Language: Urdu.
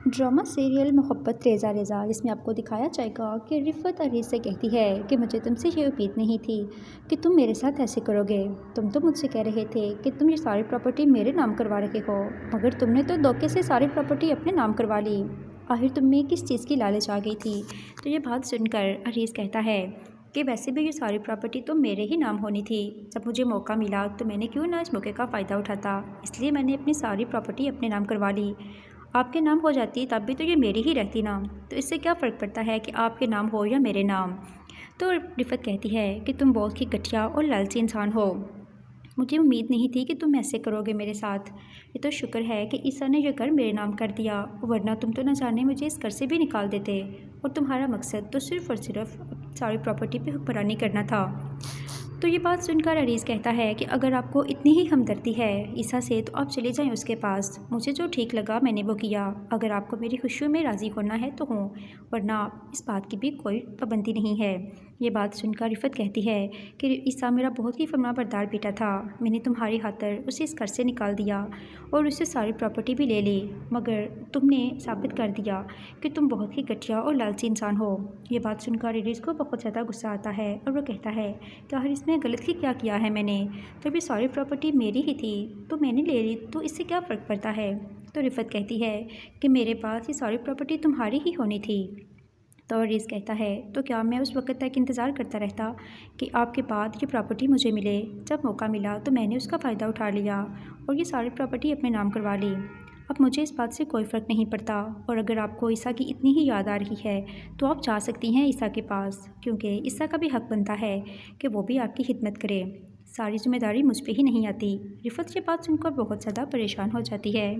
ڈرامہ سیریل محبت ریزہ ریزہ، جس میں آپ کو دکھایا جائے گا کہ رفت عریض سے کہتی ہے کہ مجھے تم سے یہ امید نہیں تھی کہ تم میرے ساتھ ایسے کرو گے۔ تم تو مجھ سے کہہ رہے تھے کہ تم یہ ساری پراپرٹی میرے نام کروا رہے ہو، مگر تم نے تو دھوکے سے ساری پراپرٹی اپنے نام کروا لی۔ آخر تم میں کس چیز کی لالچ آ گئی تھی؟ تو یہ بات سن کر عریض کہتا ہے کہ ویسے بھی یہ ساری پراپرٹی تو میرے ہی نام ہونی تھی۔ جب مجھے موقع ملا تو میں نے کیوں نہ اس موقع کا فائدہ اٹھاتا، اس لیے میں نے اپنی ساری پراپرٹی اپنے نام کروا لی۔ آپ کے نام ہو جاتی تب بھی تو یہ میری ہی رہتی نا، تو اس سے کیا فرق پڑتا ہے کہ آپ کے نام ہو یا میرے نام؟ تو رفت کہتی ہے کہ تم بہت ہی گھٹیا اور لالچی انسان ہو، مجھے امید نہیں تھی کہ تم ایسے کرو گے میرے ساتھ۔ یہ تو شکر ہے کہ عیسیٰ نے یہ گھر میرے نام کر دیا، ورنہ تم تو نہ جانے مجھے اس گھر سے بھی نکال دیتے، اور تمہارا مقصد تو صرف اور صرف ساری پراپرٹی پہ حکمرانی کرنا تھا۔ تو یہ بات سن کر عریض کہتا ہے کہ اگر آپ کو اتنی ہی ہمدردی ہے عیسیٰ سے تو آپ چلے جائیں اس کے پاس، مجھے جو ٹھیک لگا میں نے وہ کیا۔ اگر آپ کو میری خوشیوں میں راضی ہونا ہے تو ہوں، ورنہ اس بات کی بھی کوئی پابندی نہیں ہے۔ یہ بات سن کر رفت کہتی ہے کہ عیسیٰ میرا بہت ہی فرما بردار بیٹا تھا، میں نے تمہاری خاطر اسے اس گھر سے نکال دیا اور اسے ساری پراپرٹی بھی لے لی، مگر تم نے ثابت کر دیا کہ تم بہت ہی گھٹیا اور لالچی انسان ہو۔ یہ بات سن کر عریض کو بہت زیادہ غصہ آتا ہے اور وہ کہتا ہے کہ آخر اس میں غلط ہی کیا کیا ہے میں نے؟ جب یہ ساری پراپرٹی میری ہی تھی تو میں نے لے لی، تو اس سے کیا فرق پڑتا ہے؟ تو رفت کہتی ہے کہ میرے پاس یہ ساری پراپرٹی تمہاری ہی ہونی تھی۔ تو عریض کہتا ہے تو کیا میں اس وقت تک انتظار کرتا رہتا کہ آپ کے بعد یہ پراپرٹی مجھے ملے؟ جب موقع ملا تو میں نے اس کا فائدہ اٹھا لیا اور یہ ساری پراپرٹی اپنے نام کروا لی۔ اب مجھے اس بات سے کوئی فرق نہیں پڑتا، اور اگر آپ کو عیسیٰ کی اتنی ہی یاد آ رہی ہے تو آپ جا سکتی ہیں عیسیٰ کے پاس، کیونکہ عیسیٰ کا بھی حق بنتا ہے کہ وہ بھی آپ کی خدمت کرے، ساری ذمہ داری مجھ پہ ہی نہیں آتی۔ رفت یہ بات سن کر بہت زیادہ پریشان ہو جاتی ہے۔